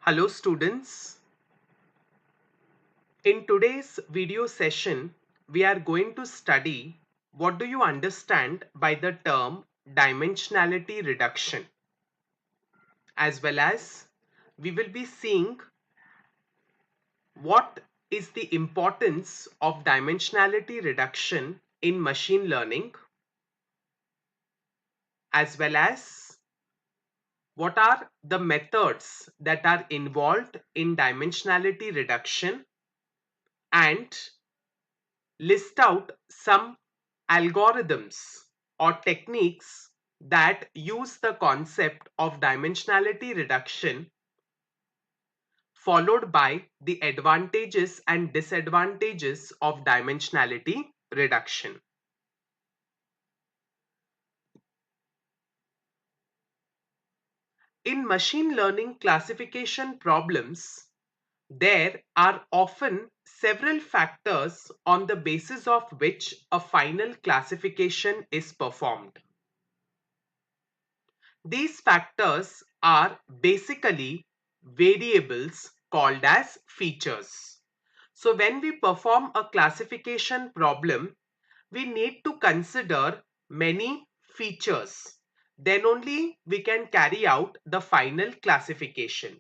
Hello students. In today's video session, we are going to study what do you understand by the term dimensionality reduction, as well as we will be seeing what is the importance of dimensionality reduction in machine learning, as well as what are the methods that are involved in dimensionality reduction, and list out some algorithms or techniques that use the concept of dimensionality reduction, followed by the advantages and disadvantages of dimensionality reduction. In machine learning classification problems, there are often several factors on the basis of which a final classification is performed. These factors are basically variables called as features. So when we perform a classification problem, we need to consider many features. Then only we can carry out the final classification.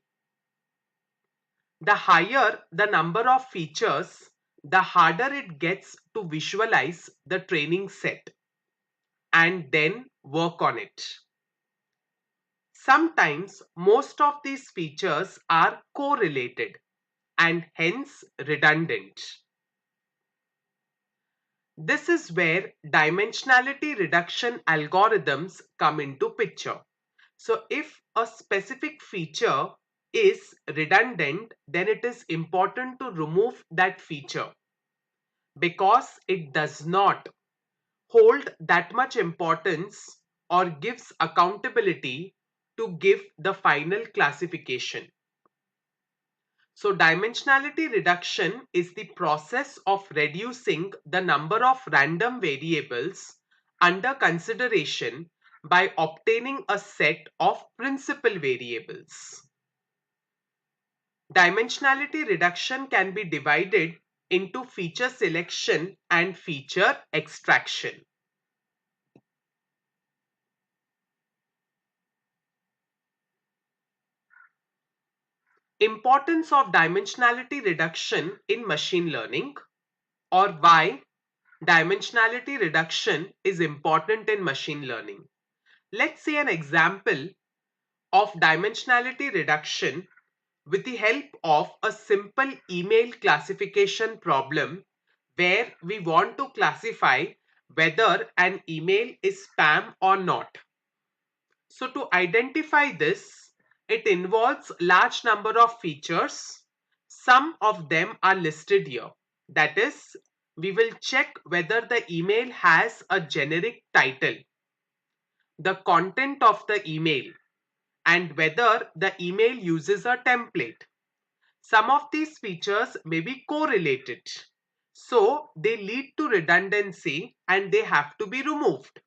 The higher the number of features, the harder it gets to visualize the training set and then work on it. Sometimes most of these features are correlated and hence redundant. This is where dimensionality reduction algorithms come into picture. So if a specific feature is redundant, then it is important to remove that feature because it does not hold that much importance or gives accountability to give the final classification. So dimensionality reduction is the process of reducing the number of random variables under consideration by obtaining a set of principal variables. Dimensionality reduction can be divided into feature selection and feature extraction. Importance of dimensionality reduction in machine learning, or why dimensionality reduction is important in machine learning. Let's see an example of dimensionality reduction with the help of a simple email classification problem where we want to classify whether an email is spam or not. So to identify this, it involves large number of features. Some of them are listed here. That is, we will check whether the email has a generic title, the content of the email, and whether the email uses a template. Some of these features may be correlated, so they lead to redundancy and they have to be removed.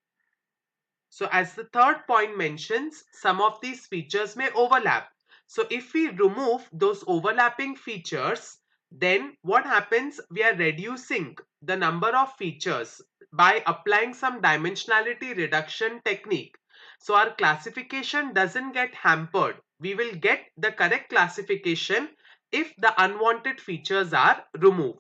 So as the third point mentions, some of these features may overlap. So if we remove those overlapping features, then what happens? We are reducing the number of features by applying some dimensionality reduction technique. So our classification doesn't get hampered. We will get the correct classification if the unwanted features are removed.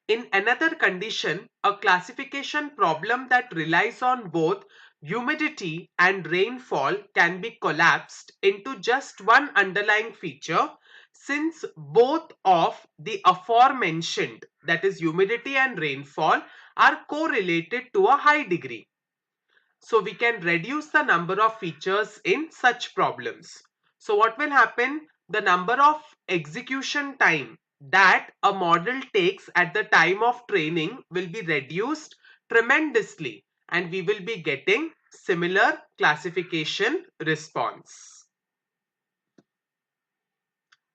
In another condition, a classification problem that relies on both humidity and rainfall can be collapsed into just one underlying feature, since both of the aforementioned, that is humidity and rainfall, are correlated to a high degree. So we can reduce the number of features in such problems. So what will happen? The number of execution time that a model takes at the time of training will be reduced tremendously, and we will be getting similar classification response.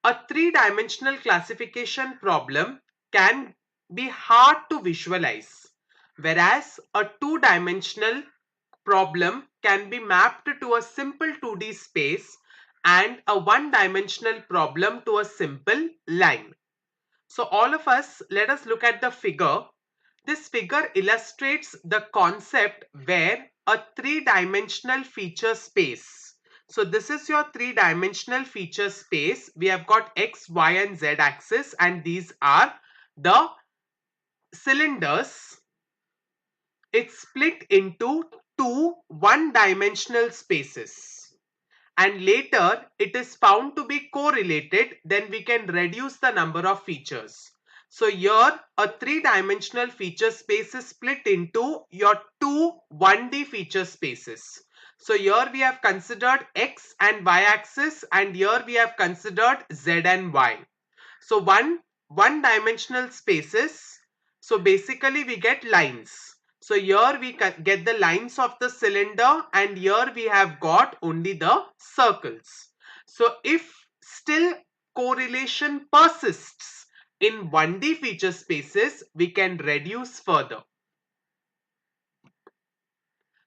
A three-dimensional classification problem can be hard to visualize, whereas a two-dimensional problem can be mapped to a simple 2D space and a one-dimensional problem to a simple line. So all of us, let us look at the figure. This figure illustrates the concept where a three-dimensional feature space. So this is your three-dimensional feature space. We have got X, Y and Z axis, and these are the cylinders. It's split into two one-dimensional spaces, and later it is found to be correlated, then we can reduce the number of features. So here a three-dimensional feature space is split into your two 1D feature spaces. So here we have considered X and Y axis, and here we have considered Z and Y. So one dimensional spaces. So basically we get lines. So here we get the lines of the cylinder, and here we have got only the circles. So if still correlation persists in 1D feature spaces, we can reduce further.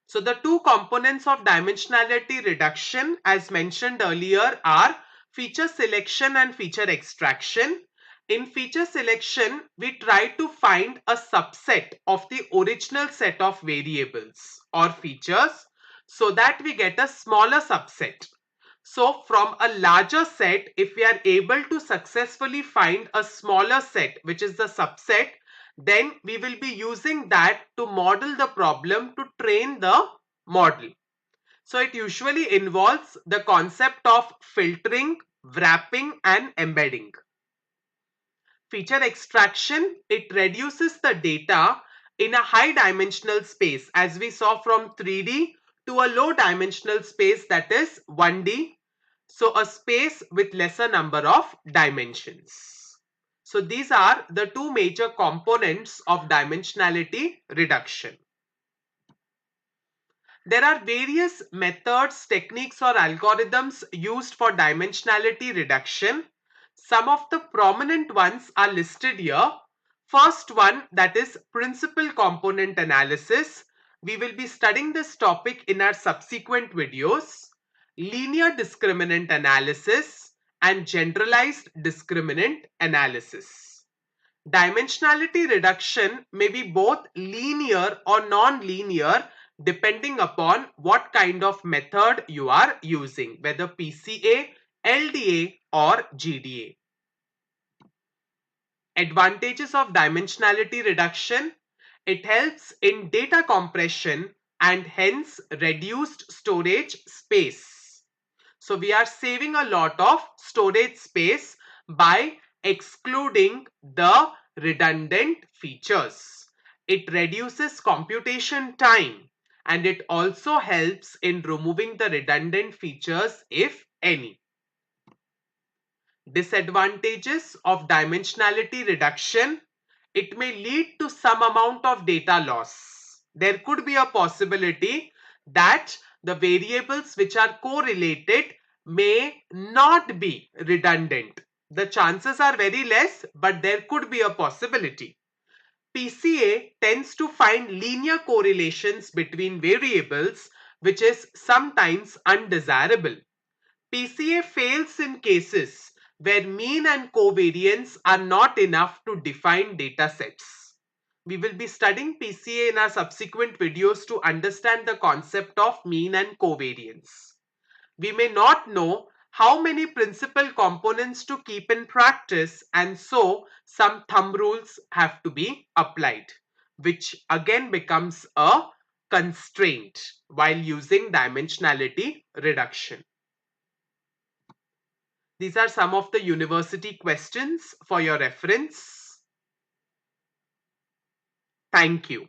So the two components of dimensionality reduction as mentioned earlier are feature selection and feature extraction. In feature selection, we try to find a subset of the original set of variables or features so that we get a smaller subset. So from a larger set, if we are able to successfully find a smaller set, which is the subset, then we will be using that to model the problem to train the model. So it usually involves the concept of filtering, wrapping and embedding. Feature extraction, it reduces the data in a high dimensional space, as we saw from 3D to a low dimensional space, that is 1D. So a space with lesser number of dimensions. So these are the two major components of dimensionality reduction. There are various methods, techniques or algorithms used for dimensionality reduction. Some of the prominent ones are listed here. First one, that is principal component analysis. We will be studying this topic in our subsequent videos. Linear discriminant analysis and generalized discriminant analysis. Dimensionality reduction may be both linear or non-linear depending upon what kind of method you are using, whether PCA, LDA or GDA. Advantages of dimensionality reduction: it helps in data compression and hence reduced storage space. So we are saving a lot of storage space by excluding the redundant features. It reduces computation time, and it also helps in removing the redundant features if any. Disadvantages of dimensionality reduction: it may lead to some amount of data loss. There could be a possibility that the variables which are correlated may not be redundant. The chances are very less, but there could be a possibility. PCA tends to find linear correlations between variables, which is sometimes undesirable. PCA fails in cases where mean and covariance are not enough to define data sets. We will be studying PCA in our subsequent videos to understand the concept of mean and covariance. We may not know how many principal components to keep in practice, and so some thumb rules have to be applied, which again becomes a constraint while using dimensionality reduction. These are some of the university questions for your reference. Thank you.